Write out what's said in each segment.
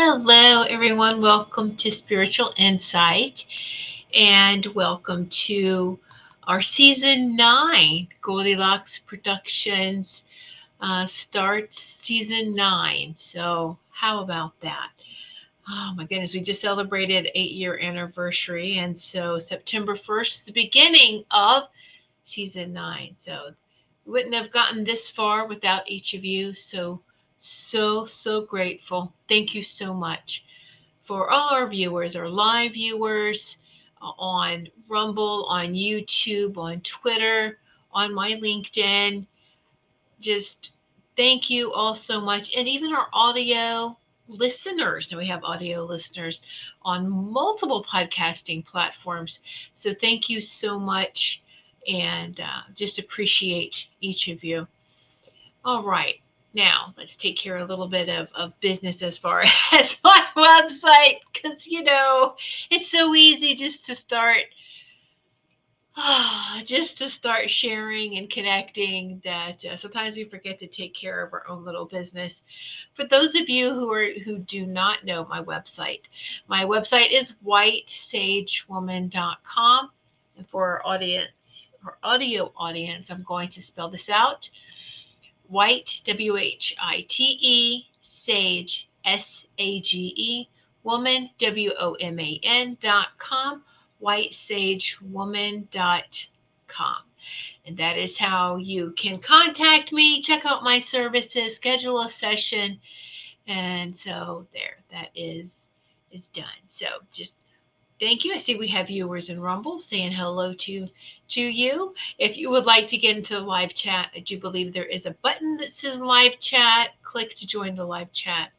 Hello, everyone. Welcome to Spiritual Insight and welcome to our season 9. Goldylocks Productions starts season 9. So, how about that? Oh my goodness, we just celebrated 8-year anniversary, and so September 1st is the beginning of season 9. So, we wouldn't have gotten this far without each of you. So grateful. Thank you so much for all our viewers, our live viewers on Rumble, on YouTube, on Twitter, on my LinkedIn. Just thank you all so much. And even our audio listeners. Now we have audio listeners on multiple podcasting platforms. So thank you so much and just appreciate each of you. All right. Now, let's take care of a little bit of business as far as my website, because, it's so easy just to start sharing and connecting that sometimes we forget to take care of our own little business. For those of you who do not know my website is whitesagewoman.com. And for our audio audience, I'm going to spell this out. White, White, Sage, Sage, woman, WOMAN.com, whitesagewoman.com. And that is how you can contact me, check out my services, schedule a session. And so that is done. So just thank you. I see we have viewers in Rumble saying hello to you. If you would like to get into the live chat, I do believe there is a button that says live chat. Click to join the live chat.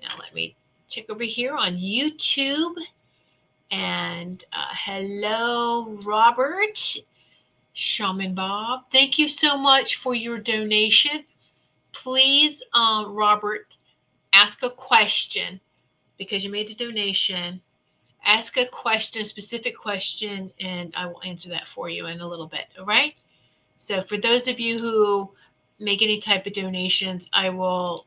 Now let me check over here on YouTube. And hello, Robert, Shaman Bob. Thank you so much for your donation. Please, Robert, ask a question because you made a donation. Ask a question, a specific question, and I will answer that for you in a little bit. All right. So for those of you who make any type of donations, I will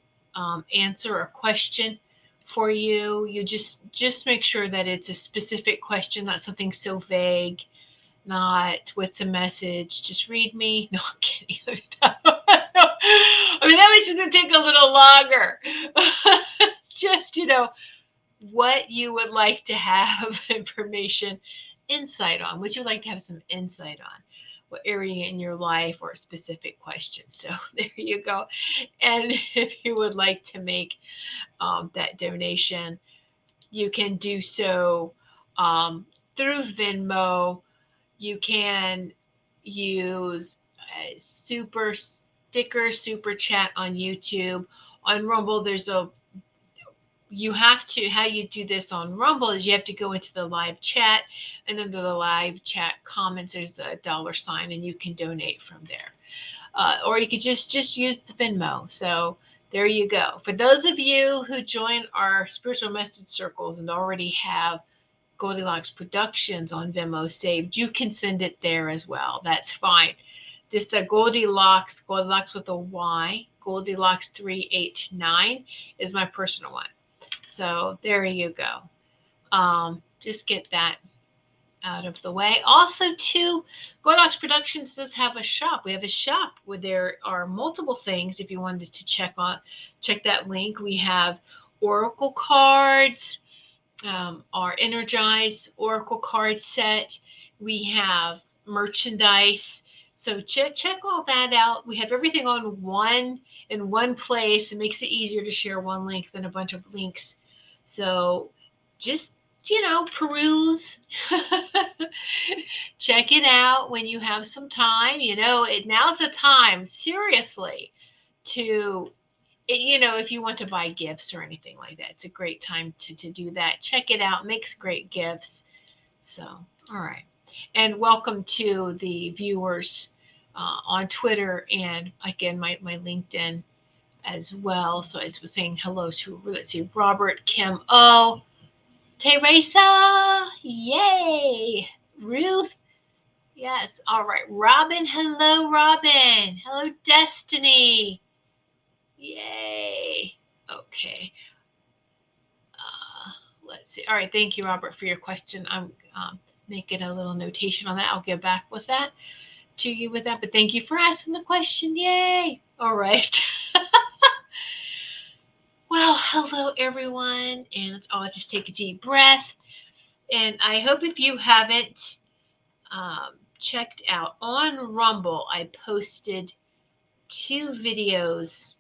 answer a question for you. You just make sure that it's a specific question, not something so vague, not what's a message. Just read me. No, I'm kidding. I mean, that was going to take a little longer. Just, what you would like to have information, insight on, what you would like to have some insight on, what area in your life or a specific question. So there you go. And if you would like to make that donation, you can do so through Venmo. You can use a super sticker, super chat on YouTube. On Rumble, how you do this on Rumble is you have to go into the live chat, and under the live chat comments, there's a $sign, and you can donate from there. Or you could just use the Venmo. So there you go. For those of you who join our spiritual message circles and already have Goldylocks Productions on Venmo saved, you can send it there as well. That's fine. Just the Goldylocks with a Y, Goldylocks 389 is my personal one. So there you go. Just get that out of the way. Also, too, Goldylocks Productions does have a shop. We have a shop where there are multiple things. If you wanted to check that link, we have oracle cards, our Energize oracle card set. We have merchandise. So check all that out. We have everything in one place. It makes it easier to share one link than a bunch of links. So just, peruse. Check it out when you have some time. Now's the time, seriously, to, if you want to buy gifts or anything like that. It's a great time to do that. Check it out. Makes great gifts. So, all right. And welcome to the viewers on Twitter and, again, my LinkedIn as well. So I was saying hello to, let's see, Robert, Kim O, Teresa, yay, Ruth, yes, all right, Robin, hello, Robin, hello, Destiny, yay, okay, let's see. All right, thank you, Robert, for your question. I'm making a little notation on that. I'll get back with that to you with that. But thank you for asking the question. Yay! All right. Well, hello everyone, and let's all just take a deep breath. And I hope if you haven't checked out on Rumble, I posted 2 videos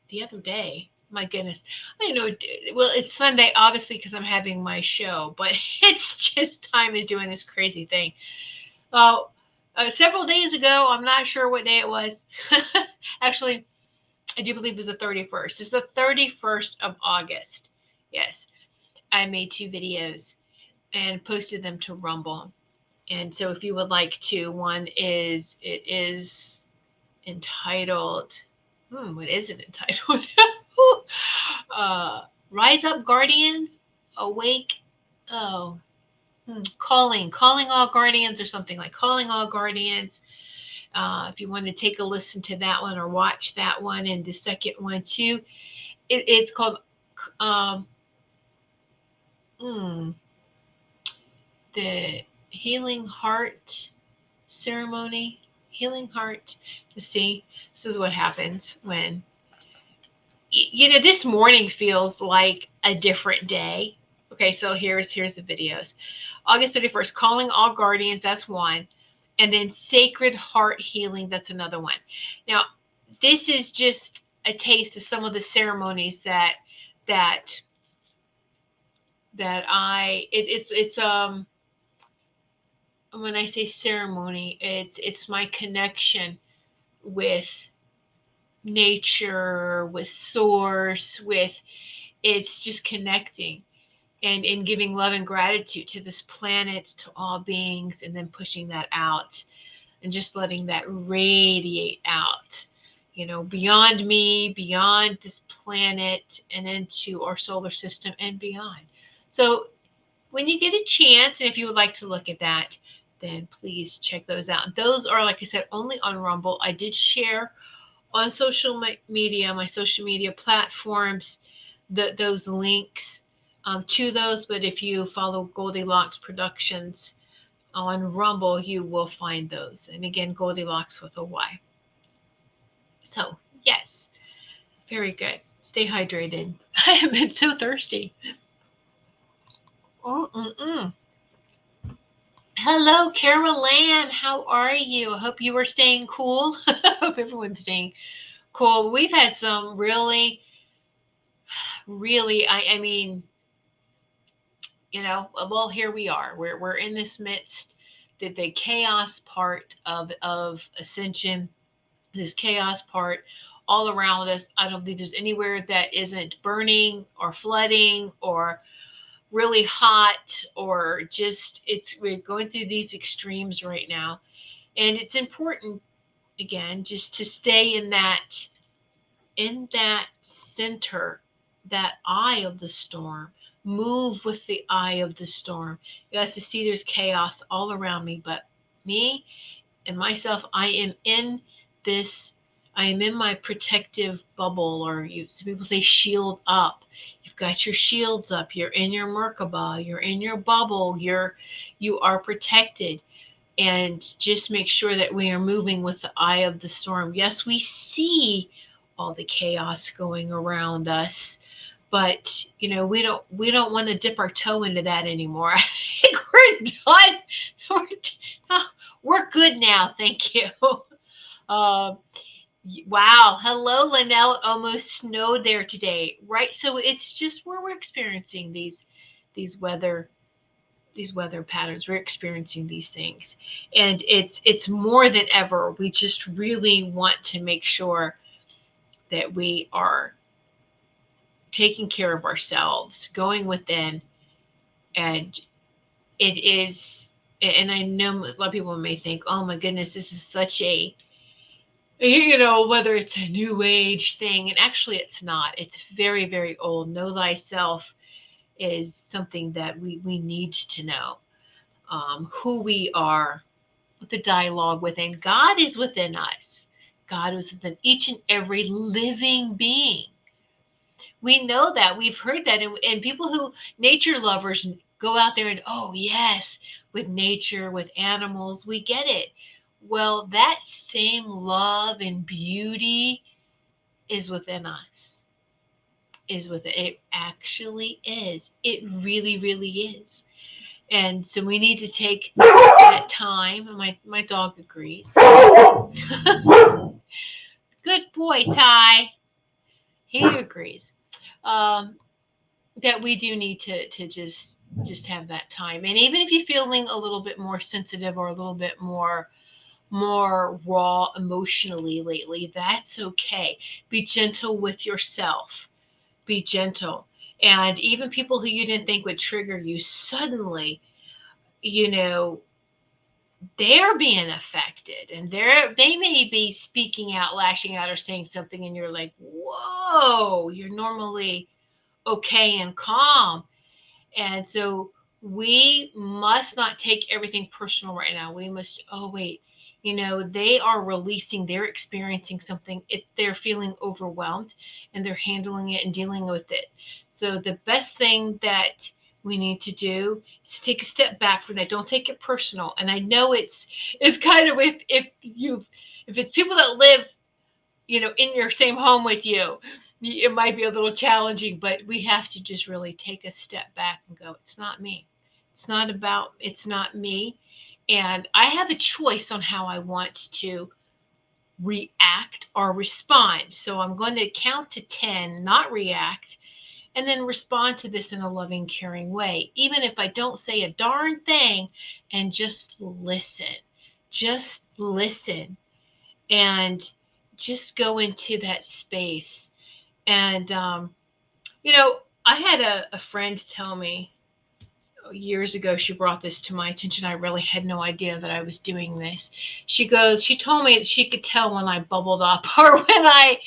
the other day. My goodness, I don't know. Well, it's Sunday, obviously, because I'm having my show, but it's just time is doing this crazy thing. Several days ago, I'm not sure what day it was. Actually, I do believe it was the 31st. It's the 31st of August. Yes, I made 2 videos and posted them to Rumble. And so if you would like to, it is entitled, what is it entitled? Rise Up Guardians, Awake, calling all guardians, or something like Calling All Guardians. If you want to take a listen to that one or watch that one, and the second one too, it's called the Healing Heart Ceremony. Healing Heart. To see, this is what happens when, this morning feels like a different day. Okay, so here's the videos. August 31st, Calling All Guardians, that's one. And then Sacred Heart Healing, that's another one. Now, this is just a taste of some of the ceremonies that it's when I say ceremony, it's my connection with nature, with source, it's just connecting and giving love and gratitude to this planet, to all beings, and then pushing that out and just letting that radiate out, beyond me, beyond this planet, and into our solar system and beyond. So when you get a chance, and if you would like to look at that, then please check those out. Those are, like I said, only on Rumble. I did share on social media, my social media platforms, those links to those. But if you follow Goldylocks Productions on Rumble, you will find those. And again, Goldylocks with a Y. So, yes, very good. Stay hydrated. I have been so thirsty. Hello, Carol Ann. How are you? I hope you are staying cool. I hope everyone's staying cool. We've had some really, I mean, well, here we are. We're in this midst, the chaos part of ascension, this chaos part all around us. I don't think there's anywhere that isn't burning or flooding or really hot, or just we're going through these extremes right now. And it's important, again, just to stay in that center, that eye of the storm. Move with the eye of the storm. You guys to see there's chaos all around me, but me and myself, I am in my protective bubble, or some people say shield up. You've got your shields up. You're in your Merkaba. You're in your bubble. You are protected. And just make sure that we are moving with the eye of the storm. Yes, we see all the chaos going around us, but we don't want to dip our toe into that anymore. I think we're done. We're good now. Thank you. Wow. Hello, Linnell. It almost snowed there today, right? So it's just where we're experiencing these weather patterns. We're experiencing these things, and it's more than ever. We just really want to make sure that we are taking care of ourselves, going within, and it is. And I know a lot of people may think, "Oh my goodness, this is such a." Whether it's a new age thing, and actually it's not. It's very, very old. Know thyself is something that we need to know. Who we are, with the dialogue within. God is within us. God is within each and every living being. We know that. We've heard that. And people who, nature lovers, go out there and, oh, yes, with nature, with animals, we get it. Well, that same love and beauty is within us. Is with it. It actually is. It really, really is. And so we need to take that time. And my dog agrees. Good boy, Ty. He agrees. Um, that we do need to just have that time. And even if you're feeling a little bit more sensitive or a little bit more raw emotionally lately, that's okay. Be gentle with yourself. Be gentle. And even people who you didn't think would trigger you, suddenly, you know, they're being affected, and they may be speaking out, lashing out, or saying something, and you're like, whoa, you're normally okay and calm. And so we must not take everything personal right now. We must, oh, wait, they are releasing, they're experiencing something. They're feeling overwhelmed, and they're handling it and dealing with it. So the best thing that we need to do is take a step back from that. Don't take it personal. And I know it's kind of, if it's people that live, in your same home with you, it might be a little challenging, but we have to just really take a step back and go, it's not me. It's not me. And I have a choice on how I want to react or respond. So I'm going to count to 10, not react, and then respond to this in a loving, caring way, even if I don't say a darn thing, and just listen. Just listen. And just go into that space. And, I had a friend tell me years ago, she brought this to my attention. I really had no idea that I was doing this. She told me that she could tell when I bubbled up or when I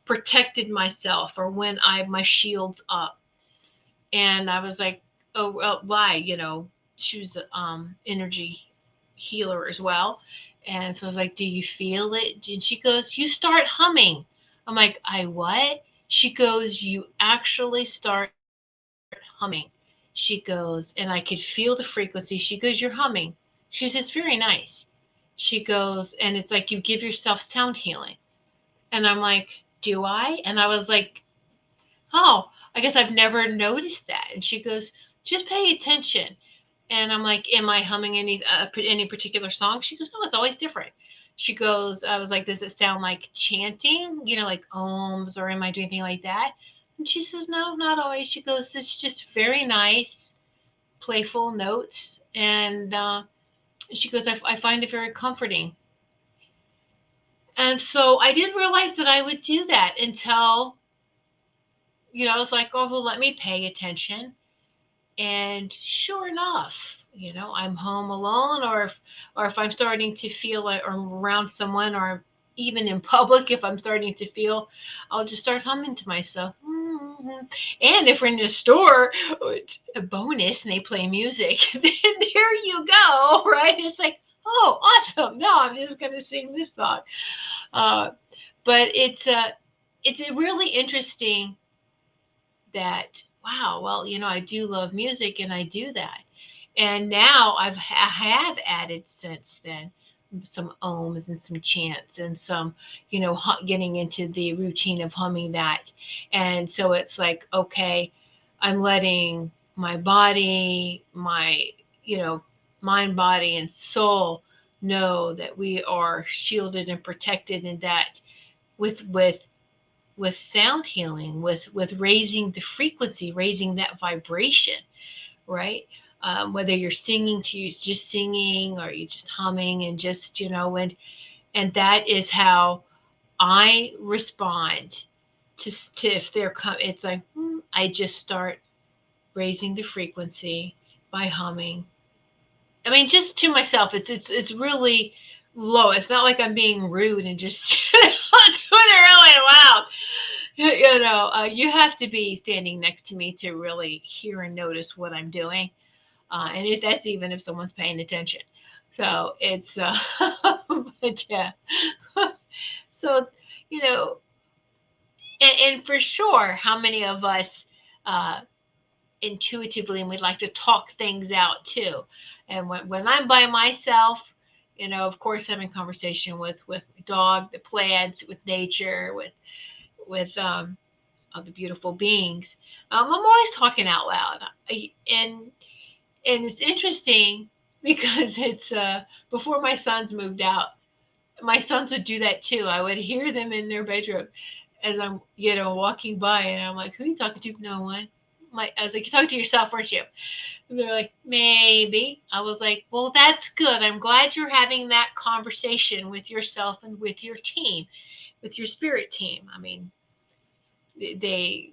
protected myself or when my shield's up. And I was like, oh, well, why? She was an energy healer as well. And so I was like, do you feel it? And she goes, you start humming. I'm like, I what? She goes, you actually start humming. She goes, and I could feel the frequency. She goes, you're humming. She goes, it's very nice. She goes, and it's like you give yourself sound healing. And I'm like, do I? And I was like, oh, I guess I've never noticed that. And she goes, just pay attention. And I'm like, am I humming any particular song? She goes, no, it's always different. She goes, I was like, does it sound like chanting, like ohms, or am I doing anything like that? And she says, no, not always. She goes, it's just very nice, playful notes. And she goes, I find it very comforting. And so I didn't realize that I would do that until, I was like, oh, well, let me pay attention. And sure enough, I'm home alone, or if I'm starting to feel like, or I'm around someone, or even in public, if I'm starting to feel, I'll just start humming to myself. Mm-hmm. And if we're in a store, a bonus, and they play music, then there you go, right? It's like, oh, awesome. No, I'm just going to sing this song. But it's a really interesting that, wow, well, I do love music, and I do that. And now I have added since then some ohms and some chants and some, getting into the routine of humming that. And so it's like, okay, I'm letting my body, my, mind, body, and soul know that we are shielded and protected, and that with sound healing, with raising the frequency, raising that vibration, right? Whether you're singing to you, just singing, or you just humming, and just, and that is how I respond to if they're it's like, I just start raising the frequency by humming. I mean, just to myself, it's really low. It's not like I'm being rude and just doing it really loud. You have to be standing next to me to really hear and notice what I'm doing, and that's even if someone's paying attention. So it's, but yeah. So, you know, And for sure, how many of us uh, intuitively, and we'd like to talk things out too. And when I'm by myself, of course, having conversation with my dog, the plants, with nature, with other beautiful beings, I'm always talking out loud. And it's interesting because it's before my sons moved out, my sons would do that too. I would hear them in their bedroom as I'm, walking by, and I'm like, "Who are you talking to?" No one. I was like, "You're talking to yourself, aren't you?" And they're like, "Maybe." I was like, "Well, that's good. I'm glad you're having that conversation with yourself and with your team, with your spirit team." I mean, they,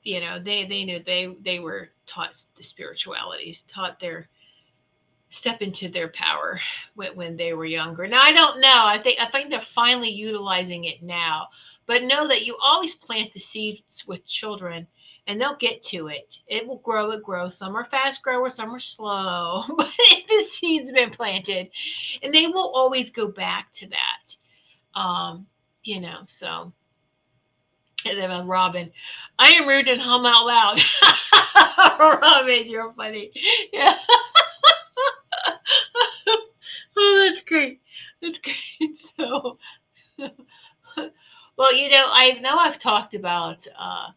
they knew they were taught the spiritualities, taught their step into their power when they were younger. Now I don't know. I think they're finally utilizing it now. But know that you always plant the seeds with children and they'll get to it. It will grow, it grows. Some are fast growers, some are slow. But the seed's been planted and they will always go back to that. So and then Robin, I am rude and hum out loud. Robin, you're funny. Yeah. Oh, that's great. That's great. So, well, I know I've talked about, I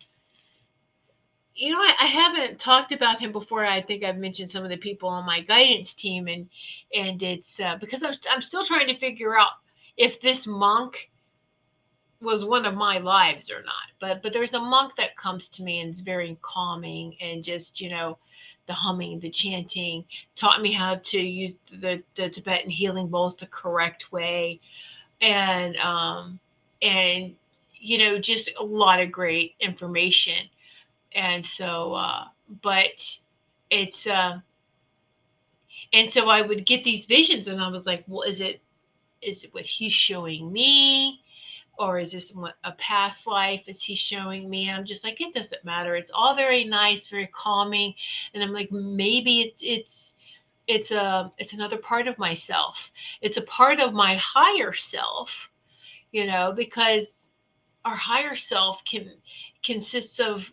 haven't talked about him before. I think I've mentioned some of the people on my guidance team, and it's because I'm still trying to figure out if this monk was one of my lives or not. But there's a monk that comes to me and is very calming and just the humming, the chanting, taught me how to use the Tibetan healing bowls the correct way, and just a lot of great information. And so, but it's and so I would get these visions, and I was like, well, is it what he's showing me? Or is this a past life? Is he showing me? And I'm just like, it doesn't matter. It's all very nice, very calming. And I'm like, maybe it's another part of myself. It's a part of my higher self, because our higher self consists of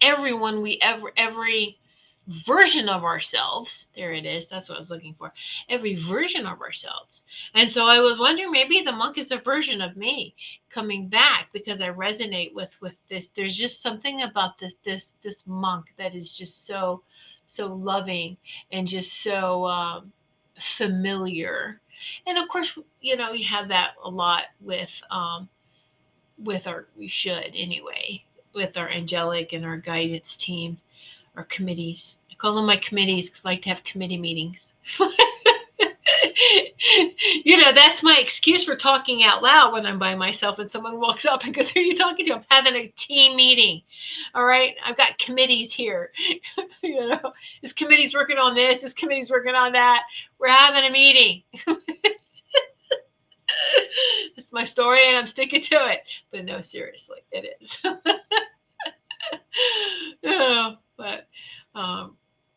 everyone we every version of ourselves. There it is. That's what I was looking for. Every version of ourselves. And so I was wondering, maybe the monk is a version of me coming back because I resonate with this. There's just something about this monk that is just so loving and just so familiar. And of course, you have that a lot with our, we should anyway, with our angelic and our guidance team, our committees. I call them my committees because I like to have committee meetings. That's my excuse for talking out loud when I'm by myself and someone walks up and goes, "Who are you talking to?" I'm having a team meeting. All right. I've got committees here. This committee's working on this committee's working on that. We're having a meeting. It's my story and I'm sticking to it. But no, seriously, it is. No, but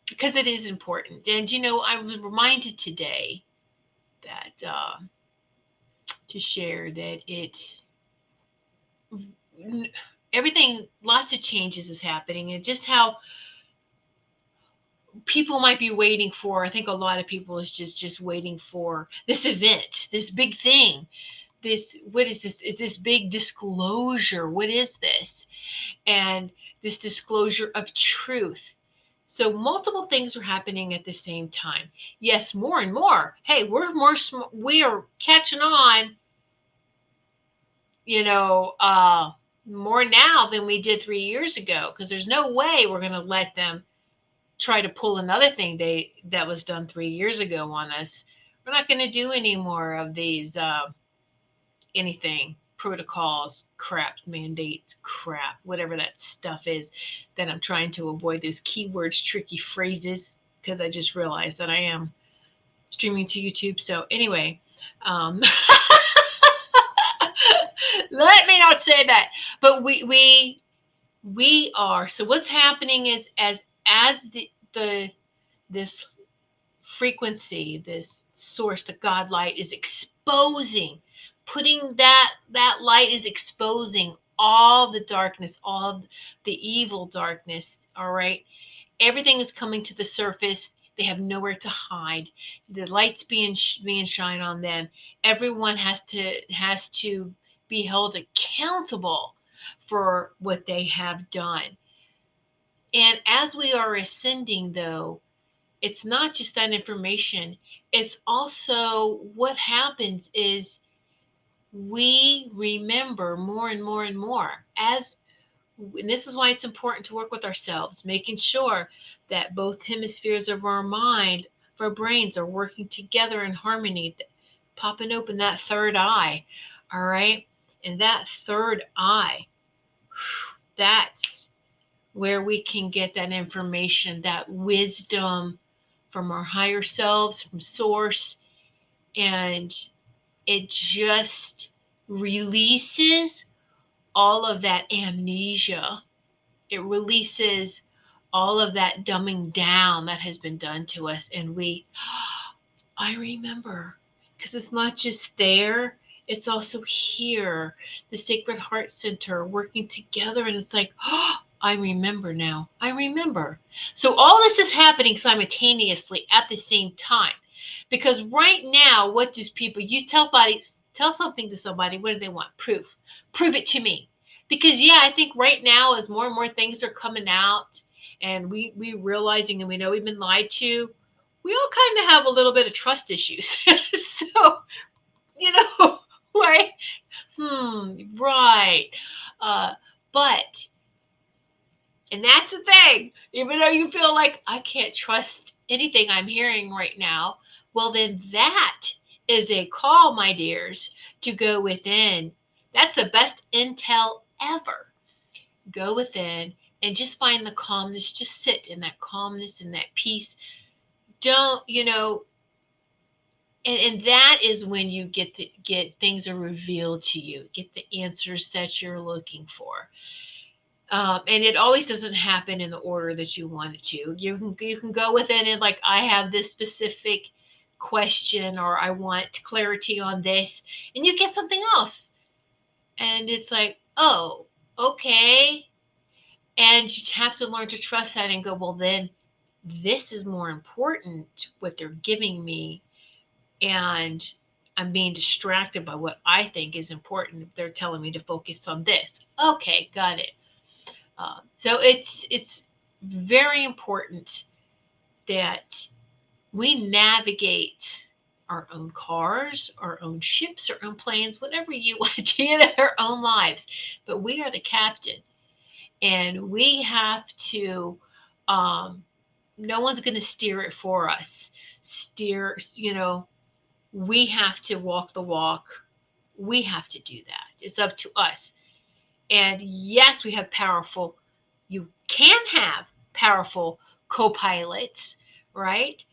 because it is important. And I was reminded today that to share that everything, lots of changes is happening, and just how people might be waiting for. I think a lot of people is just waiting for this event, this big thing. What is this? Is this big disclosure? What is this? And this disclosure of truth. So multiple things are happening at the same time. Yes, more and more. Hey, we are catching on, more now than we did 3 years ago, because there's no way we're going to let them try to pull another thing that was done 3 years ago on us. We're not going to do any more of these anything protocols, crap, mandates, crap, whatever that stuff is that I'm trying to avoid, those keywords, tricky phrases, because I just realized that I am streaming to YouTube. So anyway, let me not say that, but we are. So what's happening is as the this frequency, this source, the God light is exposing, putting that light is exposing all the darkness, all the evil darkness, all right? Everything is coming to the surface. They have nowhere to hide. The light's being shined on them. Everyone has to be held accountable for what they have done. And as we are ascending, though, it's not just that information. It's also what happens is we remember more and more and more as and this is why it's important to work with ourselves, making sure that both hemispheres of our mind, of our brains are working together in harmony, popping open that third eye. All right. And that third eye, that's where we can get that information, that wisdom from our higher selves, from source. And it just releases all of that amnesia. It releases all of that dumbing down that has been done to us. And I remember, because it's not just there, it's also here, the Sacred Heart Center working together. And it's like, I remember now. I remember. So all this is happening simultaneously at the same time. Because right now, what do people, you tell something to somebody, what do they want? Proof. Prove it to me. Because yeah, I think right now as more and more things are coming out and we realizing and we know we've been lied to, we all kind of have a little bit of trust issues. So, you know, right? Right. Uh, but, and that's the thing, even though you feel like I can't trust anything I'm hearing right now, well, then that is a call, my dears, to go within. That's the best intel ever. Go within and just find the calmness. Just sit in that calmness and that peace. Don't, and that is when you get things are revealed to you, get the answers that you're looking for. And it always doesn't happen in the order that you want it to. You can go within and like, I have this specific question or I want clarity on this, and you get something else. And it's like, oh, okay. And you have to learn to trust that and go, well, then this is more important, what they're giving me. And I'm being distracted by what I think is important. They're telling me to focus on this. Okay, got it. So it's very important that we navigate our own cars, our own ships, our own planes, whatever you want to do, our own lives. But we are the captain, and we have to. No one's going to steer it for us. We have to walk the walk. We have to do that. It's up to us. And yes, you can have powerful co-pilots, right?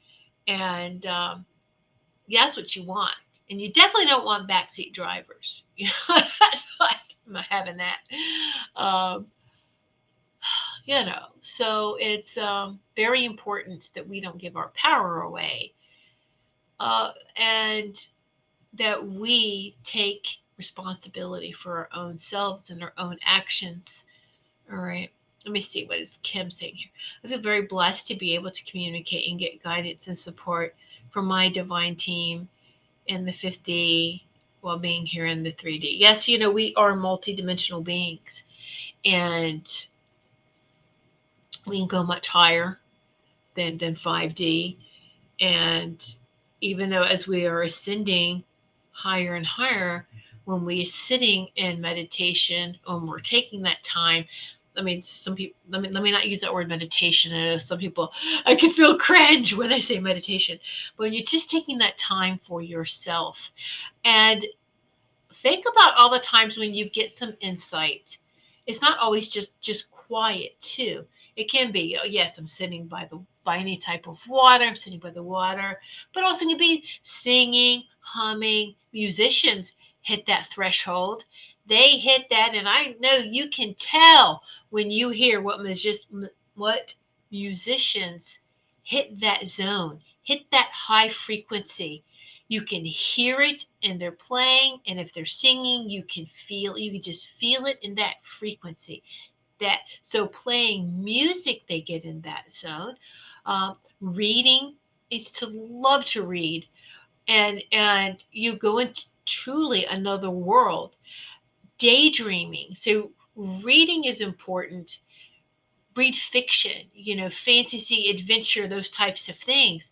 And that's what you want. And you definitely don't want backseat drivers. I'm not having that. Um, so it's very important that we don't give our power away, and that we take responsibility for our own selves and our own actions. All right. Let me see, what is Kim saying here? I feel very blessed to be able to communicate and get guidance and support from my divine team in the 5D while being here in the 3D. Yes, we are multidimensional beings, and we can go much higher than 5D. And even though as we are ascending higher and higher, when we're sitting in meditation, when we're taking that time, some people, let me not use that word meditation. I know some people, I can feel cringe when I say meditation, but when you're just taking that time for yourself, and think about all the times when you get some insight. It's not always just quiet too. It can be, oh, yes, I'm sitting by any type of water. I'm sitting by the water, but also it can be singing, humming. Musicians hit that threshold. They hit that, and I know you can tell when you hear what musicians hit that zone, hit that high frequency. You can hear it and they're playing, and if they're singing, you can just feel it in that frequency. So playing music, they get in that zone. Reading is to love to read, and you go into truly another world. Daydreaming. So reading is important. Read fiction, fantasy, adventure, those types of things,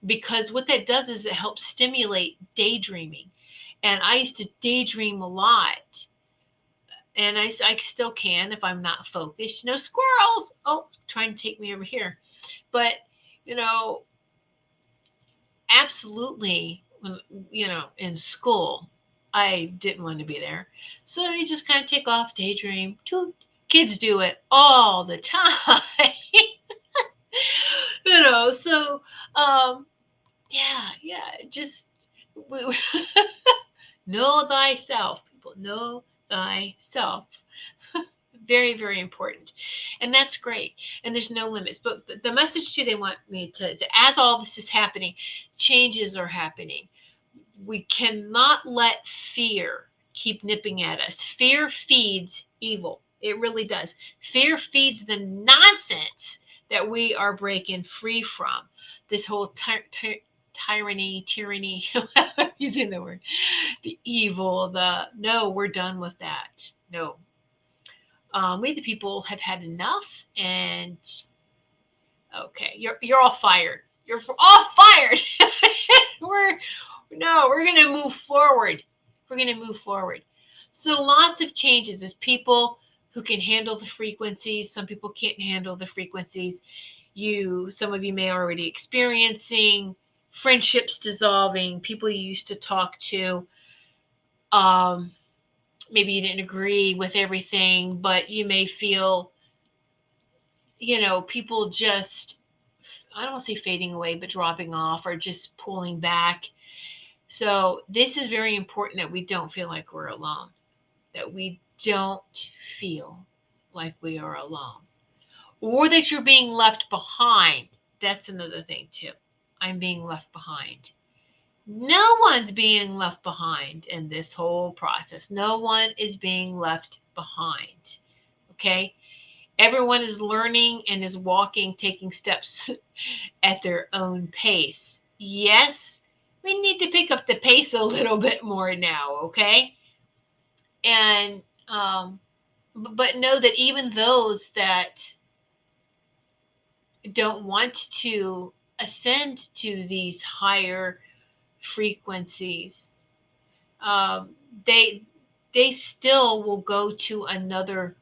because what that does is it helps stimulate daydreaming. And I used to daydream a lot, and I still can if I'm not focused. Squirrels! Oh, trying to take me over here. But, you know, absolutely, in school, I didn't want to be there. So you just kind of take off, daydream. Kids do it all the time. So, just know thyself, people. Know thyself. Very, very important. And that's great. And there's no limits. But the message too they want me to is, as all this is happening, changes are happening. We cannot let fear keep nipping at us. Fear feeds evil. It really does. Fear feeds the nonsense that we are breaking free from. This whole tyranny, I'm using the word, the evil, no, we're done with that. No. We the people have had enough, and okay, you're all fired. You're all fired. we're gonna move forward. We're gonna move forward. So lots of changes as people who can handle the frequencies. Some people can't handle the frequencies. Some of you may already experiencing friendships dissolving, people you used to talk to. Maybe you didn't agree with everything, but you may feel, people just, I don't want to say fading away, but dropping off or just pulling back. So this is very important, that we don't feel like we're alone, that we don't feel like we are alone, or that you're being left behind. That's another thing too. I'm being left behind. No one's being left behind in this whole process. No one is being left behind. Okay? Everyone is learning and is walking, taking steps at their own pace. Yes, we need to pick up the pace a little bit more now, okay? And, but know that even those that don't want to ascend to these higher frequencies, they still will go to another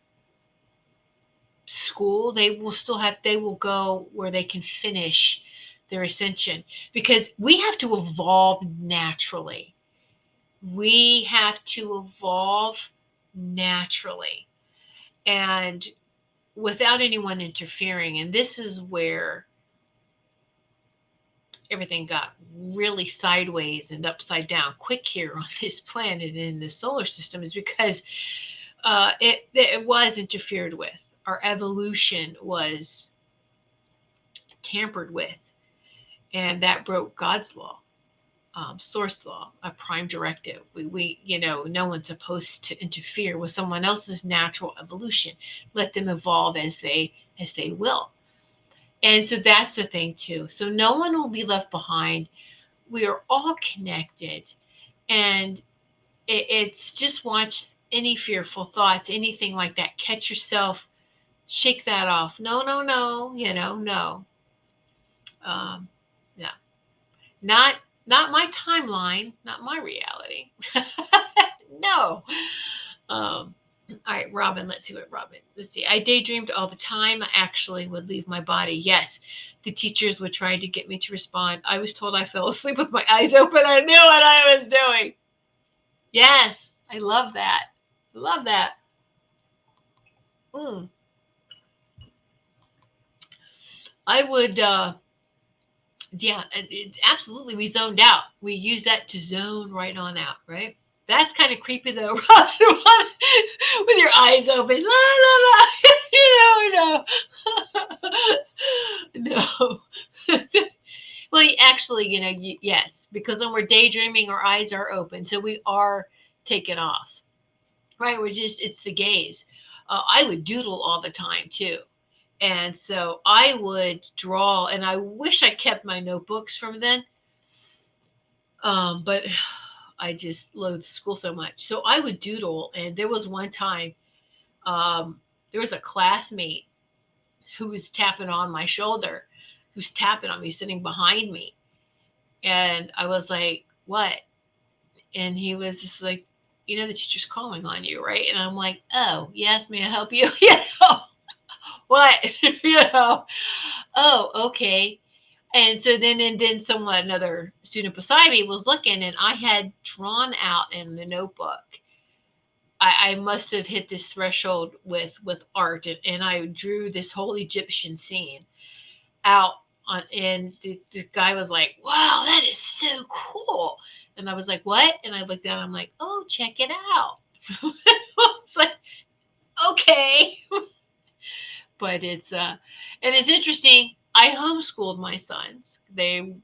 school. They will go where they can finish their ascension, because we have to evolve naturally. We have to evolve naturally, and without anyone interfering. And this is where everything got really sideways and upside down quick here on this planet and in the solar system, is because it was interfered with. Our evolution was tampered with, and that broke God's law, source law, a prime directive. We no one's supposed to interfere with someone else's natural evolution. Let them evolve as they will. And so that's the thing too. So no one will be left behind. We are all connected, and it's just watch any fearful thoughts, anything like that. Catch yourself, shake that off. No, no. Yeah, not my timeline, not my reality. No. All right, Robin, let's see. I daydreamed all the time. I actually would leave my body. Yes, the teachers would try to get me to respond. I was told I fell asleep with my eyes open. I knew what I was doing. Yes, I love that. I would, absolutely. We zoned out. We used that to zone right on out, right? That's kind of creepy though, with your eyes open. La, la, la. No. Well, actually, yes, because when we're daydreaming, our eyes are open, so we are taken off, right? It's the gaze. I would doodle all the time too. And so I would draw, and I wish I kept my notebooks from then. But I just loathed school so much. So I would doodle, and there was one time, there was a classmate who was tapping on my shoulder, who's tapping on me, sitting behind me. And I was like, what? And he was just like, the teacher's calling on you, right? And I'm like, oh, yes, may I help you? What? you know, oh, okay. And so then someone, another student beside me was looking, and I had drawn out in the notebook. I must have hit this threshold with art, and I drew this whole Egyptian scene out on, and the guy was like, "Wow, that is so cool." And I was like, "What?" And I looked down. I'm like, "Oh, check it out." I was like, "Okay." But and it's interesting. I homeschooled my sons. They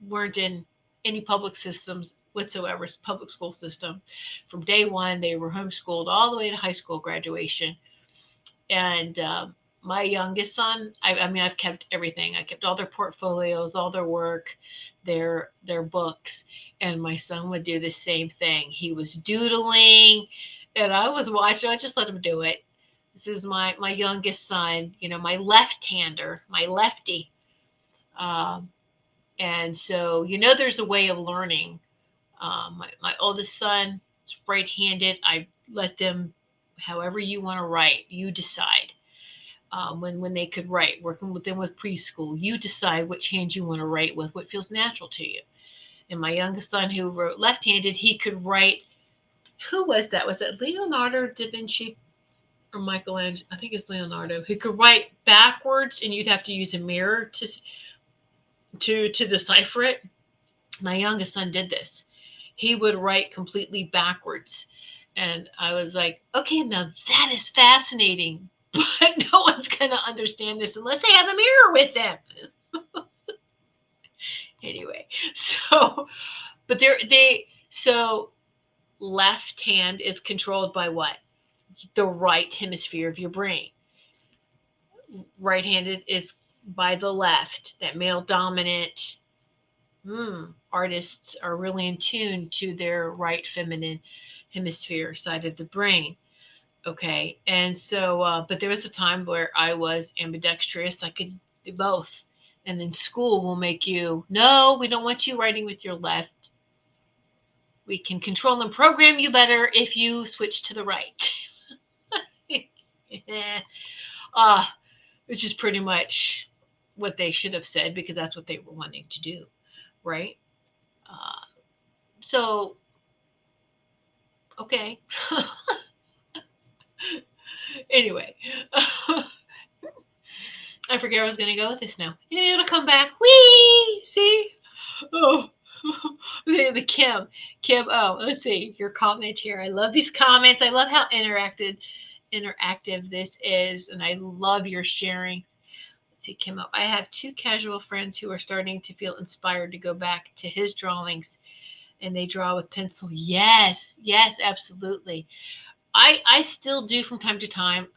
weren't in any public systems whatsoever, public school system. From day one, they were homeschooled all the way to high school graduation. And my youngest son, I mean, I've kept everything. I kept all their portfolios, all their work, their books, and my son would do the same thing. He was doodling, and I was watching. I just let him do it. This is my youngest son, my left-hander, my lefty. Um, and so, there's a way of learning. My oldest son is right-handed. I let them, however you want to write, you decide. When they could write, working with them with preschool, you decide which hand you want to write with, what feels natural to you. And my youngest son, who wrote left-handed, he could write. Who was that? Was that Leonardo da Vinci or Michelangelo? I think it's Leonardo. He could write backwards, and you'd have to use a mirror to decipher it. My youngest son did this. He would write completely backwards. And I was like, okay, now that is fascinating, but no one's going to understand this unless they have a mirror with them. Anyway, so, but so left hand is controlled by what? The right hemisphere of your brain. Right handed is by the left, that male dominant. Artists are really in tune to their right feminine hemisphere side of the brain. Okay. And so, but there was a time where I was ambidextrous. I could do both. And then school will make you, no, we don't want you writing with your left. We can control and program you better if you switch to the right. uh, which is pretty much what they should have said because that's what they were wanting to do. Right. Uh, so, okay. Anyway, I forget where I was going to go with this now. It'll come back. Whee! See? Oh, the Kim. Oh, let's see your comment here. I love these comments. I love how interactive this is, and I love your sharing. Let's see, Kim. I have two casual friends who are starting to feel inspired to go back to his drawings, and they draw with pencil. Yes, yes, absolutely. I still do from time to time.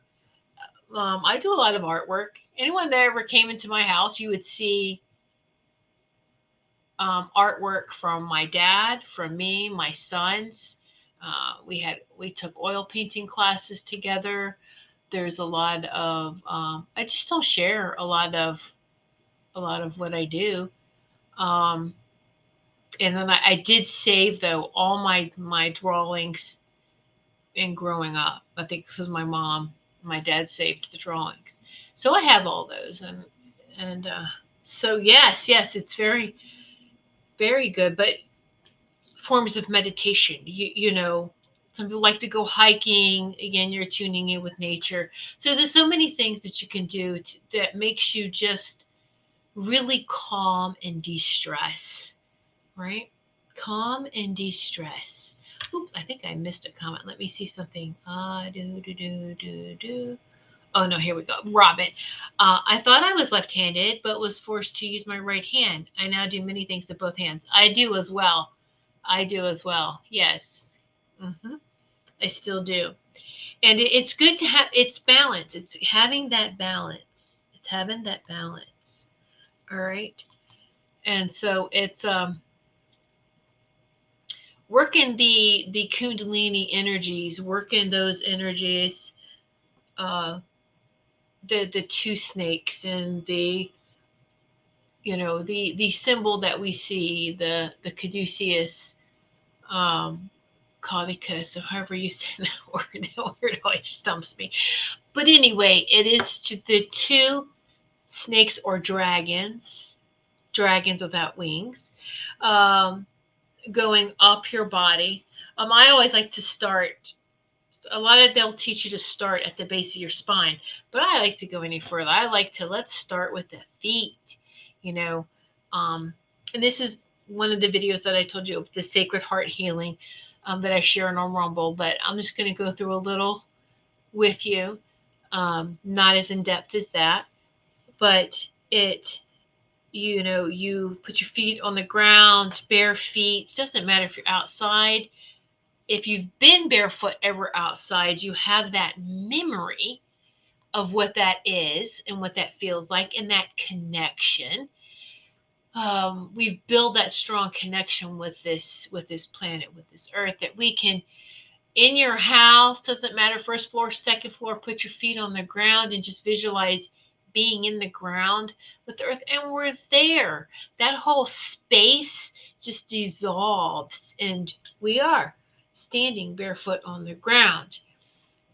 I do a lot of artwork. Anyone that ever came into my house, you would see artwork from my dad, from me, my sons. We took oil painting classes together. There's a lot of I just don't share a lot of what I do. Um, and then I did save though all my drawings in growing up. I think because my dad saved the drawings, so I have all those and so yes, it's very very good. But forms of meditation. Some people like to go hiking. Again, you're tuning in with nature. So there's so many things that you can do that makes you just really calm and de-stress, right? Calm and de-stress. Oop, I think I missed a comment. Let me see something. Do, do, do, do, do. Oh no, here we go. Robin. I thought I was left-handed, but was forced to use my right hand. I now do many things with both hands. I do as well. I do as well. Yes. hmm I still do. And it's good to have, it's balance. It's having that balance. It's having that balance. All right. And so it's working the kundalini energies, working those energies, uh, the two snakes and the, the symbol that we see, the caduceus, um, caudicus, or however you say that word. That word always stumps me. But anyway, it is the two snakes or dragons without wings, um, going up your body. I always like to start. A lot of they'll teach you to start at the base of your spine, but I like to go any further. I like to let's start with the feet, you know. Um, and this is one of the videos that I told you, the Sacred Heart Healing, that I share on Rumble. But I'm just going to go through a little with you, not as in depth as that, but it. You put your feet on the ground, bare feet. It doesn't matter if you're outside. If you've been barefoot ever outside, you have that memory of what that is and what that feels like and that connection. We've built that strong connection with this planet, with this earth, that we can, in your house, doesn't matter, first floor, second floor, put your feet on the ground and just visualize being in the ground with the earth, and we're there. That whole space just dissolves, and we are standing barefoot on the ground,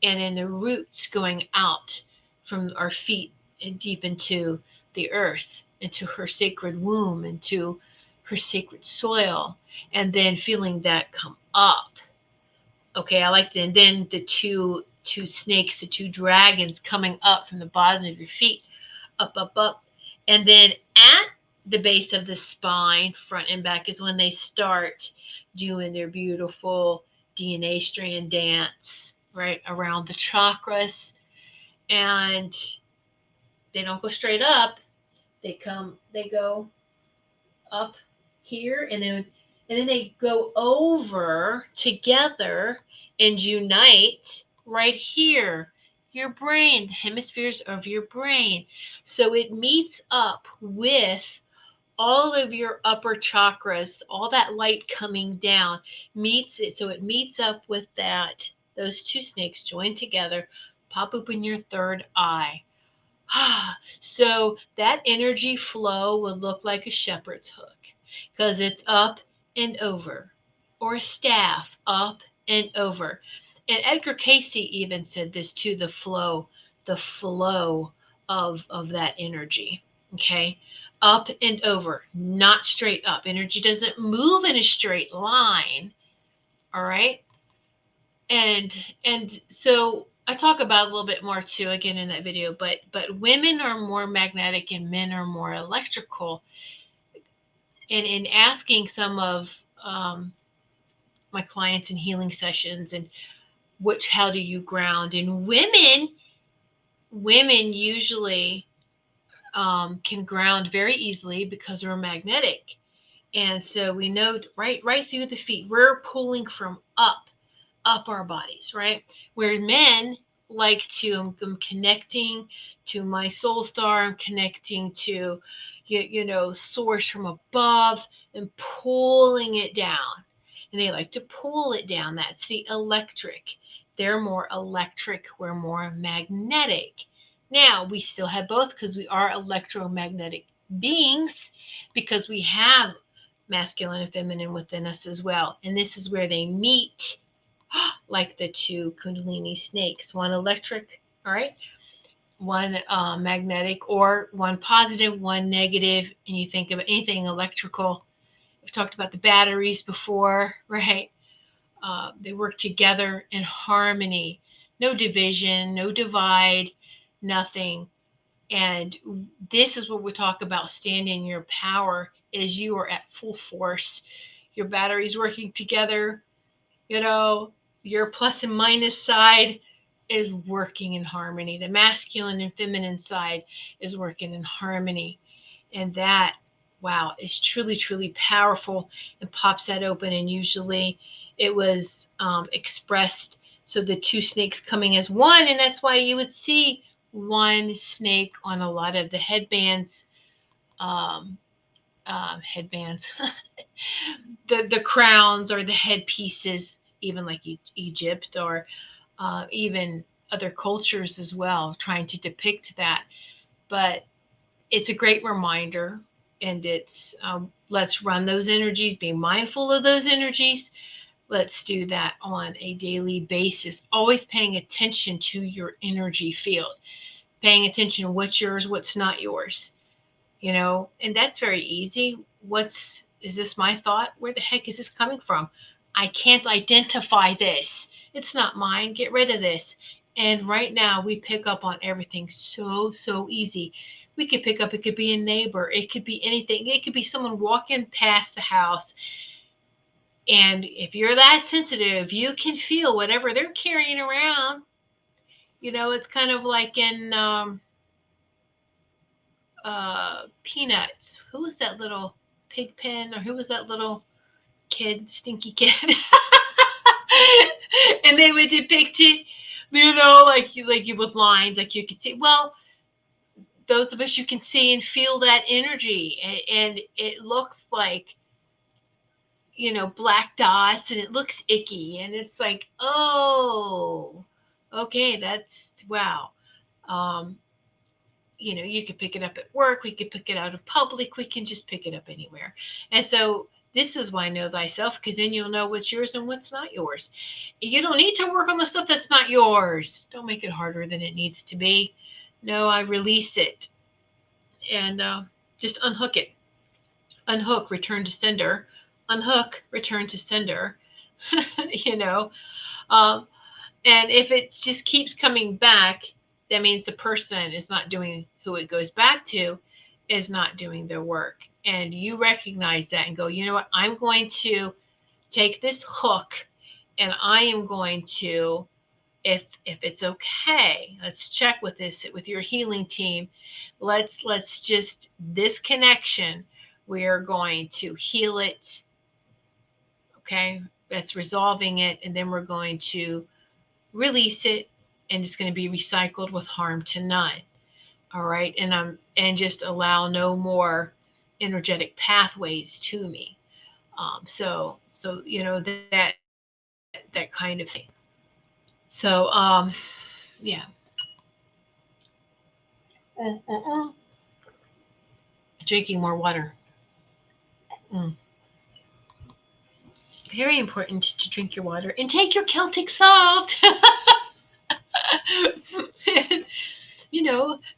and then the roots going out from our feet and deep into the earth, into her sacred womb, into her sacred soil, and then feeling that come up. Okay, I like to, and then the two snakes, the two dragons coming up from the bottom of your feet, up, up, up. And then at the base of the spine, front and back, is when they start doing their beautiful DNA strand dance, right, around the chakras. And they don't go straight up. They go up here, and then they go over together and unite right here, your brain, the hemispheres of your brain. So it meets up with all of your upper chakras, all that light coming down meets it. So it meets up with that. Those two snakes join together, pop open your third eye. So that energy flow would look like a shepherd's hook, because it's up and over, or a staff up and over. And Edgar Casey even said this too, the flow of that energy. Okay. Up and over, not straight up. Energy doesn't move in a straight line. All right. And so I talk about a little bit more too again in that video, but women are more magnetic and men are more electrical. And in asking some of my clients in healing sessions, and how do you ground? And women usually can ground very easily because we're magnetic, and so we know right through the feet we're pulling from up our bodies, right? Where men like to, I'm connecting to my soul star, I'm connecting to, source from above and pulling it down. And they like to pull it down. That's the electric. They're more electric, we're more magnetic. Now, we still have both because we are electromagnetic beings, because we have masculine and feminine within us as well. And this is where they meet, like the two Kundalini snakes, one electric, all right, one magnetic, or one positive, one negative. And you think of anything electrical. We've talked about the batteries before, right? They work together in harmony, no division, no divide, nothing. And this is what we talk about, standing in your power, is you are at full force. Your batteries working together, your plus and minus side is working in harmony. The masculine and feminine side is working in harmony. And that, wow, is truly, truly powerful and pops that open. And usually it was expressed so the two snakes coming as one. And that's why you would see one snake on a lot of the headbands. Um, headbands, the crowns or the headpieces, even like Egypt or even other cultures as well, trying to depict that. But it's a great reminder, and it's let's run those energies, be mindful of those energies. Let's do that on a daily basis, always paying attention to your energy field, paying attention to what's yours, what's not yours, and that's very easy. Is this my thought? Where the heck is this coming from? I can't identify this. It's not mine. Get rid of this. And right now we pick up on everything so easy. We could pick up, it could be a neighbor, it could be anything. It could be someone walking past the house. And if you're that sensitive, you can feel whatever they're carrying around. It's kind of like in Peanuts. Who was that little pig pen, or who was that little kid, stinky kid? And they would depict it, like you with lines, like you could see. Well, those of us, you can see and feel that energy, and it looks like black dots, and it looks icky, and it's like, oh, okay, that's wow. Um, you could pick it up at work, we could pick it out of public, we can just pick it up anywhere. And so this is why know thyself, because then you'll know what's yours and what's not yours. You don't need to work on the stuff that's not yours. Don't make it harder than it needs to be. No, I release it and just unhook it. Unhook, return to sender. Unhook, return to sender. you know, um, and if it just keeps coming back, that means the person is not doing, who it goes back to is not doing their work. And you recognize that and go, you know what, I'm going to take this hook, and I am going to, if it's okay, let's check with with your healing team. Let's just, this connection, we are going to heal it. Okay, that's resolving it, and then we're going to release it, and it's going to be recycled with harm to none. All right, and just allow no more energetic pathways to me. So that kind of thing. So yeah. Drinking more water. Mm. Very important to drink your water and take your Celtic salt.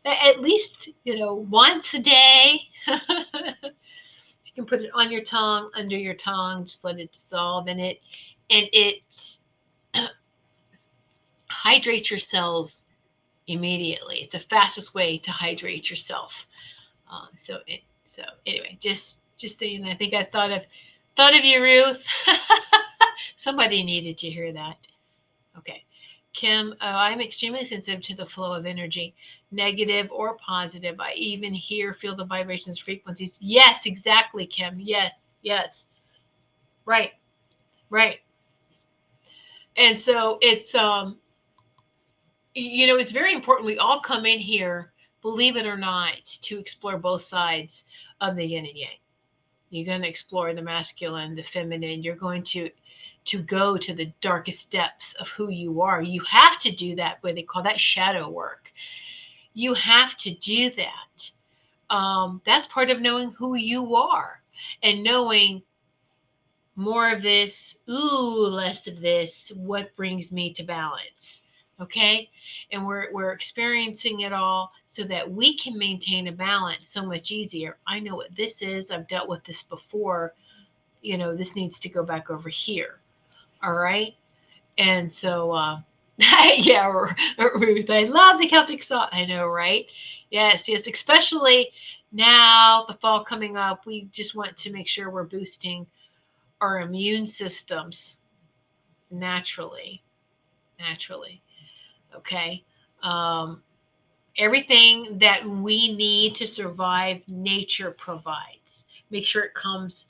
At least, once a day. You can put it on your tongue, under your tongue, just let it dissolve in it. And it hydrates your cells immediately. It's the fastest way to hydrate yourself. So anyway, just saying, I think I thought of you, Ruth. Somebody needed to hear that. Okay. Kim, I'm extremely sensitive to the flow of energy, negative or positive. I even feel the vibrations, frequencies. Yes, exactly, Kim. Yes. Right. And so it's it's very important. We all come in here, believe it or not, to explore both sides of the yin and yang. You're going to explore the masculine, the feminine. You're going to go to the darkest depths of who you are. You have to do that, what they call that shadow work. You have to do that. That's part of knowing who you are, and knowing more of this, less of this, what brings me to balance. Okay? And we're experiencing it all so that we can maintain a balance so much easier. I know what this is. I've dealt with this before. This needs to go back over here. All right? And so, yeah, Ruth, I love the Celtic salt. I know, right? Yes, especially now, the fall coming up, we just want to make sure we're boosting our immune systems naturally. Okay. Um, Everything that we need to survive, nature provides. Make sure it comes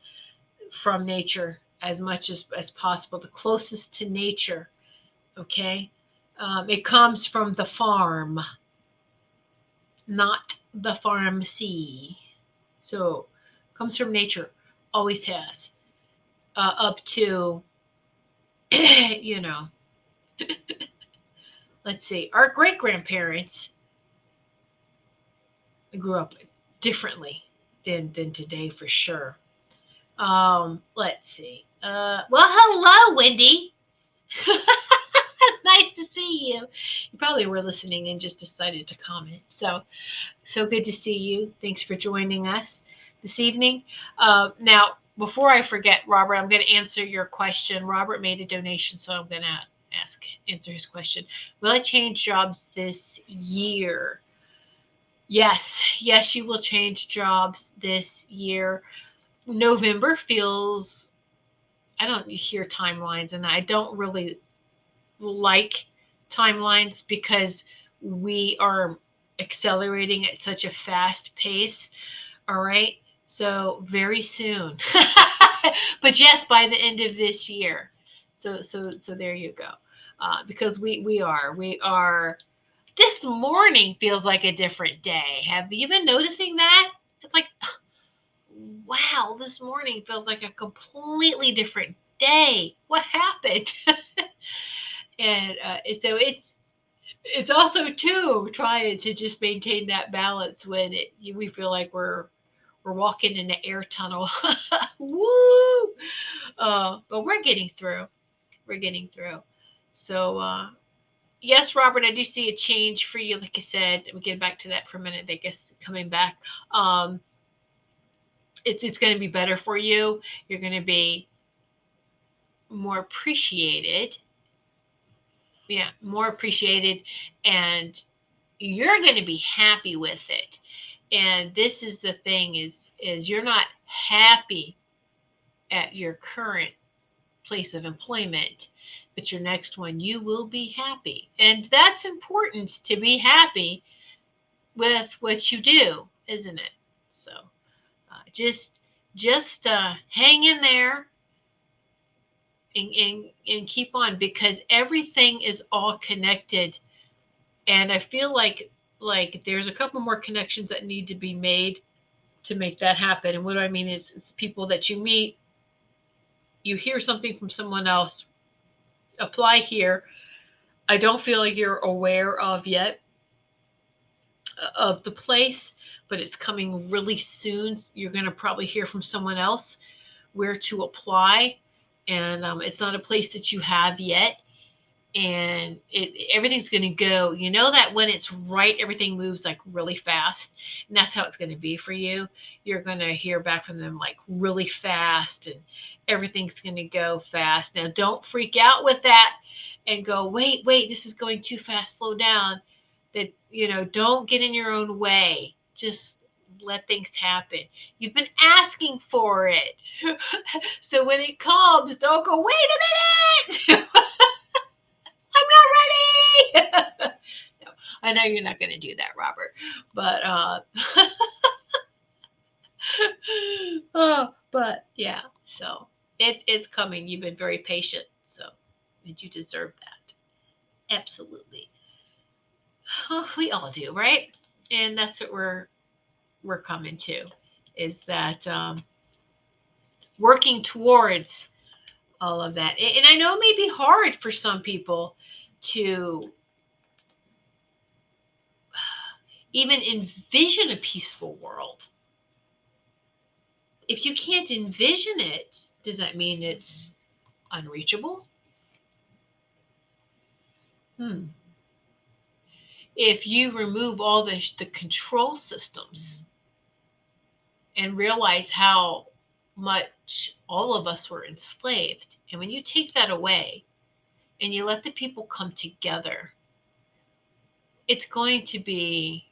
from nature as much as possible, the closest to nature. Okay. It comes from the farm, not the pharmacy. So, comes from nature, always has. Up to, you know, let's see, our great grandparents grew up differently than today for sure. Let's see. Well, hello, Wendy. Nice to see you. You probably were listening and just decided to comment. So good to see you. Thanks for joining us this evening. Now, before I forget, Robert, I'm going to answer your question. Robert made a donation, so I'm going to answer his question. Will I change jobs this year? Yes, you will change jobs this year. November feels, I don't hear timelines, and I don't really like timelines because we are accelerating at such a fast pace. All right. So very soon. But yes, by the end of this year. So there you go. Because we are this morning feels like a different day. Have you been noticing that? It's like, wow, this morning feels like a completely different day. What happened? And so it's also too trying to just maintain that balance when we feel like we're walking in an air tunnel. Woo! But we're getting through. We're getting through. So yes, Robert, I do see a change for you. Like I said, we get back to that for a minute. I guess coming back, it's going to be better for you. You're going to be more appreciated. Yeah, more appreciated, and you're going to be happy with it. And this is the thing: is you're not happy at your current place of employment, but your next one you will be happy, and that's important to be happy with what you do, isn't it? So just hang in there and keep on, because everything is all connected. And I feel like there's a couple more connections that need to be made to make that happen. And what I mean is people that you meet, you hear something from someone else, apply here. I don't feel like you're aware of yet of the place, but it's coming really soon. You're going to probably hear from someone else where to apply, and it's not a place that you have yet. And everything's going to go, you know, that when it's right, everything moves like really fast, and that's how it's going to be for you. You're going to hear back from them like really fast, and everything's going to go fast. Now don't freak out with that and go, wait, this is going too fast, slow down. That, don't get in your own way. Just let things happen. You've been asking for it. So when it comes, don't go, wait a minute. I'm not ready. No, I know you're not going to do that, Robert. But but yeah. So it's coming. You've been very patient, so and you deserve that. Absolutely. We all do, right? And that's what we're coming to, is that working towards all of that. And I know it may be hard for some people to even envision a peaceful world. If you can't envision it, does that mean it's unreachable? If you remove all the control systems and realize how much all of us were enslaved, and when you take that away and you let the people come together, it's going to be,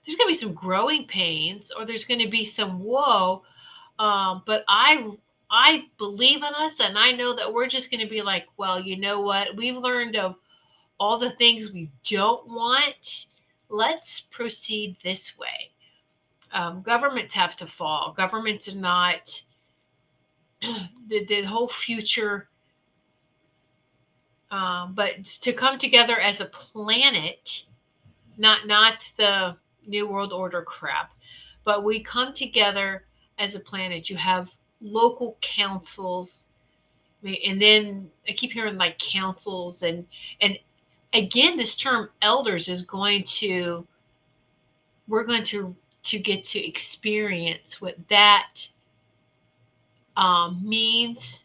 there's going to be some growing pains, or there's going to be some whoa. But I believe in us, and I know that we're just going to be like, well, you know what? We've learned of all the things we don't want, let's proceed this way. Governments have to fall. Governments are not the whole future, but to come together as a planet, not the New World Order crap, but we come together as a planet. You have local councils, and then I keep hearing like councils, and again, this term elders is going to we're going to get to experience what that means.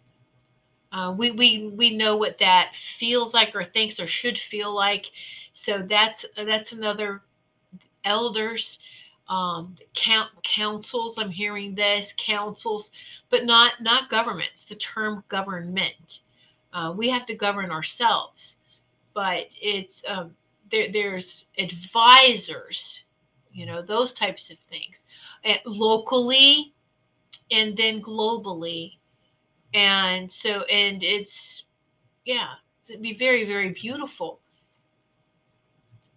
We know what that feels like or thinks or should feel like. So that's another elders, councils. I'm hearing this councils, but not governments. The term government. We have to govern ourselves, but it's there's advisors, those types of things, locally and then globally, and it's yeah, it'd be very very beautiful,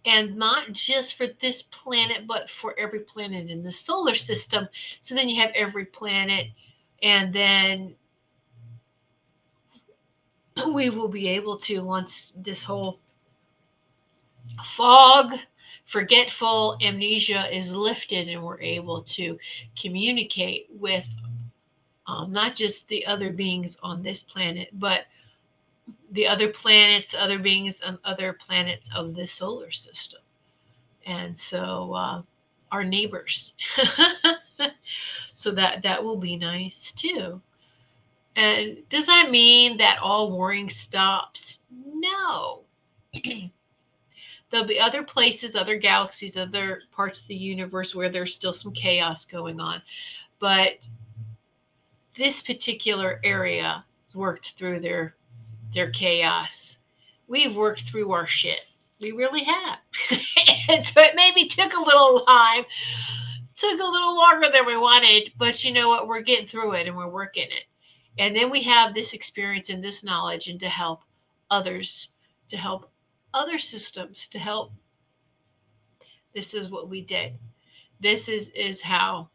and not just for this planet, but for every planet in the solar system. So then you have every planet, and then we will be able to, once this whole fog, forgetful amnesia is lifted, and we're able to communicate with not just the other beings on this planet, but the other planets, other beings on other planets of the solar system. And so our neighbors. So that will be nice too. And does that mean that all warring stops? No. There'll be other places, other galaxies, other parts of the universe where there's still some chaos going on. But this particular area worked through their chaos. We've worked through our shit. We really have. And so it maybe took a little time, took a little longer than we wanted, but you know what? We're getting through it and we're working it. And then we have this experience and this knowledge, and to help others, to help other systems, to help. This is what we did. This is how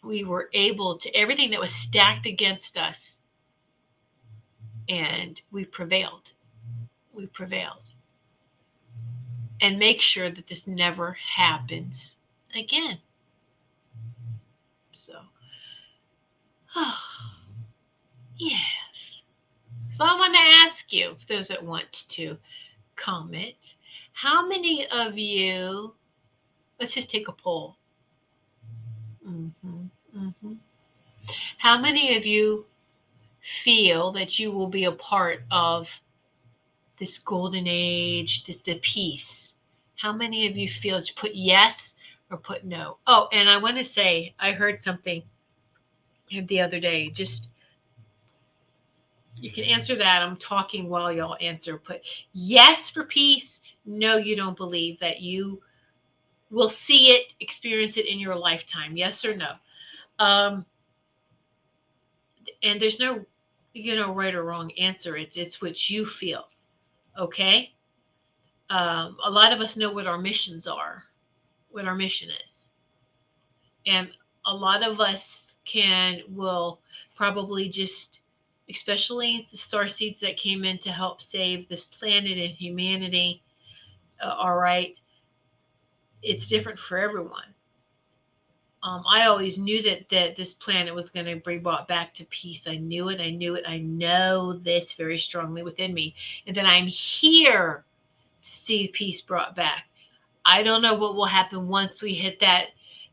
we were able to, everything that was stacked against us, and we prevailed. We prevailed. And make sure that this never happens again. So, yes. So I want to ask you, for those that want to comment, how many of you, let's just take a poll. How many of you feel that you will be a part of this golden age, the peace? How many of you feel to put yes or put no? Oh, and I want to say, I heard something the other day. Just, you can answer that. I'm talking while y'all answer. Put yes for peace. No, you don't believe that you will see it, experience it in your lifetime. Yes or no? And there's no, right or wrong answer. It's what you feel. Okay. A lot of us know what our missions are, what our mission is, and a lot of us will probably just, especially the star seeds that came in to help save this planet and humanity. All right, it's different for everyone. I always knew that this planet was going to be brought back to peace. I knew it. I knew it. I know this very strongly within me, and that I'm here to see peace brought back. I don't know what will happen once we hit that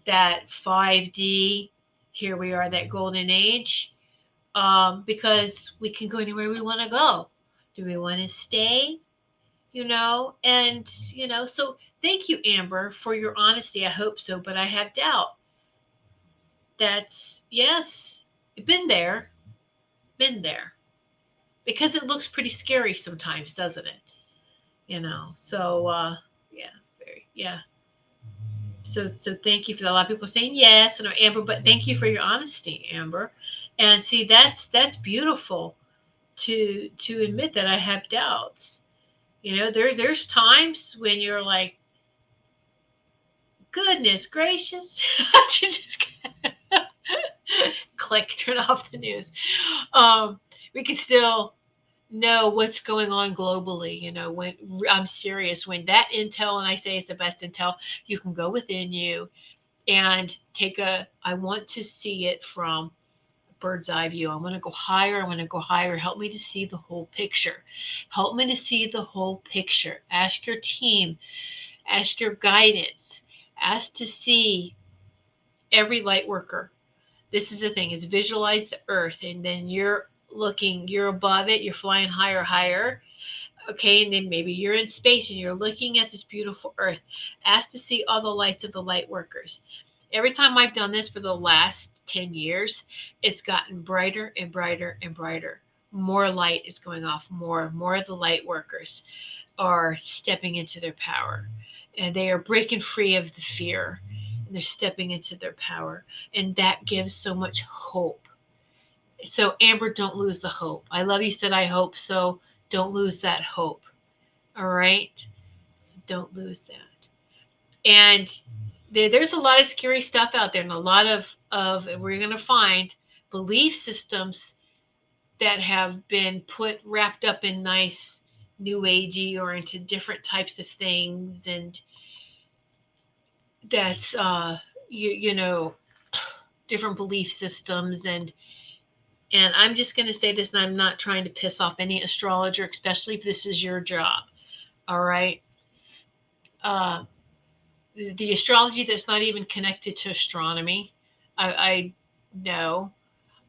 5D. Here we are, that golden age, because we can go anywhere we want to go. Do we want to stay? And so thank you, Amber, for your honesty. I hope so, but I have doubt. That's, yes, been there, because it looks pretty scary sometimes, doesn't it? So yeah. So thank you for that. A lot of people saying yes, and Amber, but thank you for your honesty, Amber. And see, that's beautiful to admit that I have doubts. There's times when you're like, goodness gracious, click, turn off the news. Um, we can still know what's going on globally. When I'm serious, when that intel, and I say it's the best intel, you can go within you and I want to see it from a bird's eye view. I want to go higher. I want to go higher. Help me to see the whole picture. Help me to see the whole picture. Ask your team, ask your guidance, ask to see every light worker. This is the thing, is visualize the earth, and then you're above it, you're flying higher, higher. Okay, and then maybe you're in space and you're looking at this beautiful earth. Ask to see all the lights of the light workers. Every time I've done this for the last 10 years, it's gotten brighter and brighter and brighter. More light is going off, more of the light workers are stepping into their power, and they are breaking free of the fear, and they're stepping into their power, and that gives so much hope. So Amber, don't lose the hope. I love you, said I hope so. Don't lose that hope. All right, so don't lose that. And there's a lot of scary stuff out there, and a lot of we're going to find belief systems that have been wrapped up in nice new agey or into different types of things, and that's different belief systems. And I'm just going to say this, and I'm not trying to piss off any astrologer, especially if this is your job. All right. uh, the astrology that's not even connected to astronomy, I know.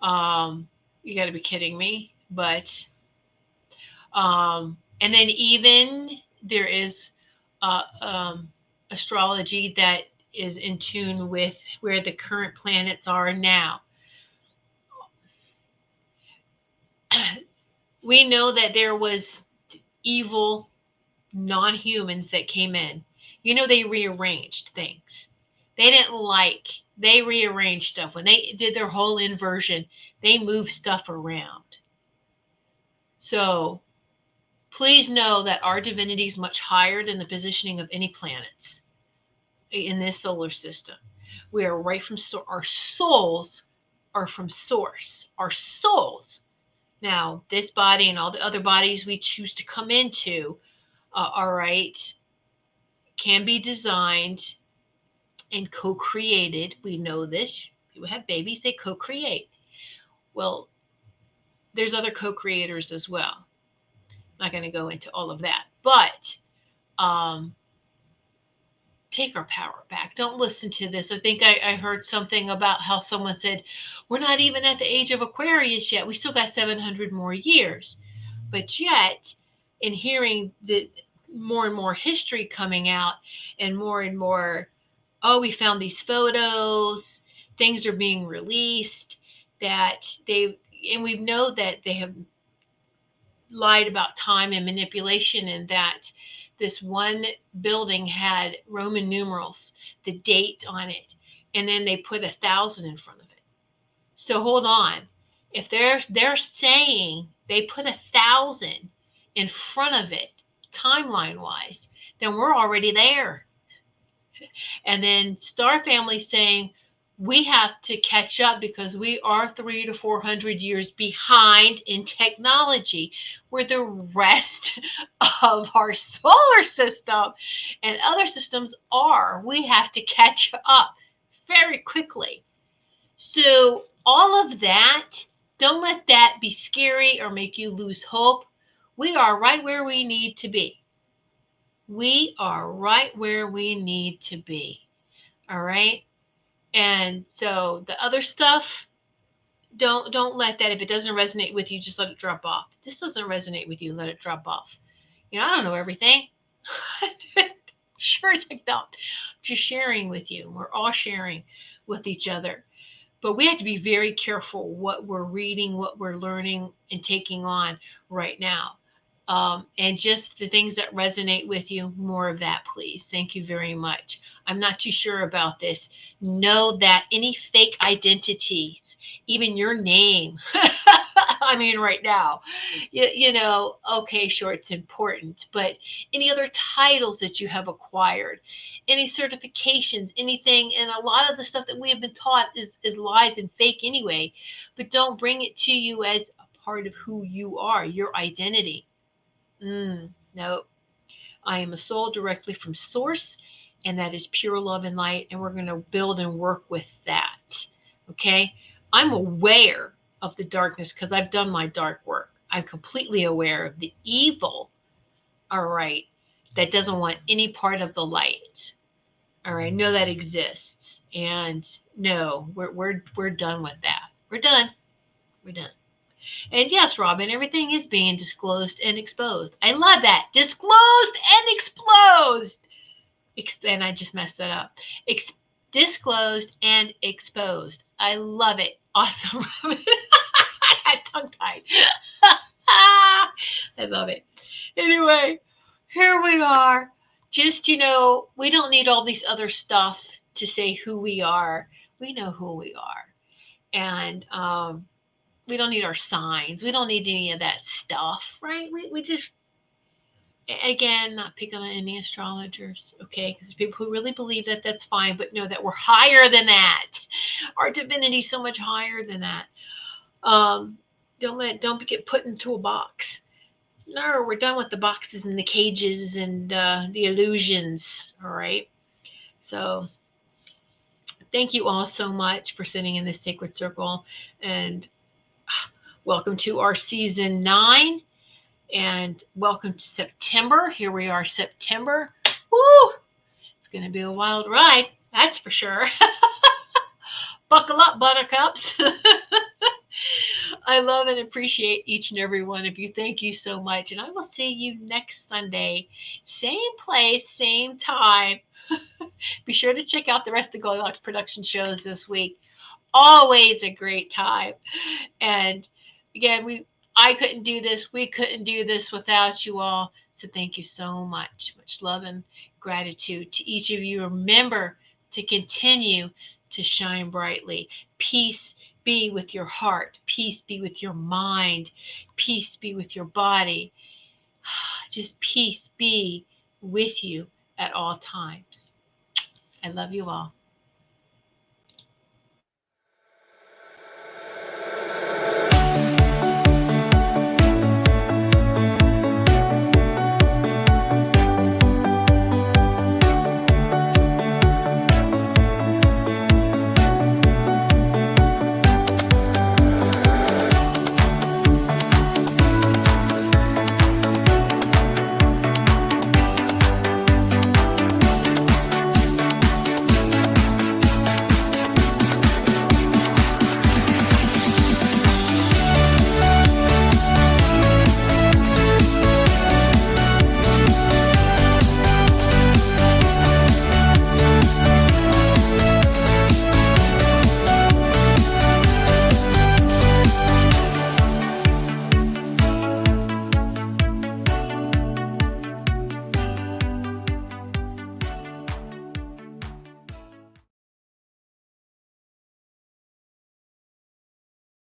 You got to be kidding me. But and then even there is astrology that is in tune with where the current planets are now. We know that there was evil non-humans that came in. They rearranged things. They rearranged stuff. When they did their whole inversion, they moved stuff around. So please know that our divinity is much higher than the positioning of any planets in this solar system. We are right from our souls are from source. Our souls. Now, this body and all the other bodies we choose to come into, all right, can be designed and co-created. We know this. People have babies, they co-create. Well, there's other co-creators as well. I'm not going to go into all of that, but take our power back. Don't listen to this. I think I heard something about how someone said, we're not even at the age of Aquarius yet. We still got 700 more years. But yet, in hearing the more and more history coming out, and more, oh, we found these photos, things are being released that and we know that they have lied about time and manipulation, and that this one building had Roman numerals, the date on it, and then they put 1,000 in front of it. So hold on. If they're saying they put 1,000 in front of it, timeline wise, then we're already there. And then Star Family saying we have to catch up because we are 300 to 400 years behind in technology, where the rest of our solar system and other systems are. We have to catch up very quickly. So all of that, don't let that be scary or make you lose hope. We are right where we need to be. We are right where we need to be. All right. And so the other stuff, don't let that. If it doesn't resonate with you, just let it drop off. If this doesn't resonate with you, let it drop off. I don't know everything. Sure as heck don't. I'm just sharing with you. We're all sharing with each other. But we have to be very careful what we're reading, what we're learning and taking on right now. And just the things that resonate with you, more of that, please. Thank you very much. I'm not too sure about this. Know that any fake identities, even your name I mean, right now, okay, sure, it's important, but any other titles that you have acquired, any certifications, anything, and a lot of the stuff that we have been taught is lies and fake anyway, but don't bring it to you as a part of who you are, your identity. No, I am a soul directly from source, and that is pure love and light, and we're going to build and work with that. Okay? I'm aware of the darkness because I've done my dark work. I'm completely aware of the evil, all right, that doesn't want any part of the light. All right, know that exists. And no, we're done with that. We're done. We're done. And yes, Robin, everything is being disclosed and exposed. I love that. Disclosed and exposed. And I just messed that up. Disclosed and exposed. I love it. Awesome, Robin. I got tongue tied. I love it. Anyway, here we are. Just, we don't need all these other stuff to say who we are. We know who we are. And we don't need our signs. We don't need any of that stuff, right? We just, again, not picking on any astrologers, okay? Because people who really believe that, that's fine, but know that we're higher than that. Our divinity is so much higher than that. Don't get put into a box. No, we're done with the boxes and the cages and the illusions, all right? So thank you all so much for sitting in this sacred circle, and welcome to our season 9. And welcome to September. Here we are, September. Woo! It's going to be a wild ride, that's for sure. Buckle up, buttercups. I love and appreciate each and every one of you. Thank you so much. And I will see you next Sunday. Same place, same time. Be sure to check out the rest of the Goldylocks production shows this week. Always a great time. And again, I couldn't do this. We couldn't do this without you all. So thank you so much. Much love and gratitude to each of you. Remember to continue to shine brightly. Peace be with your heart. Peace be with your mind. Peace be with your body. Just peace be with you at all times. I love you all.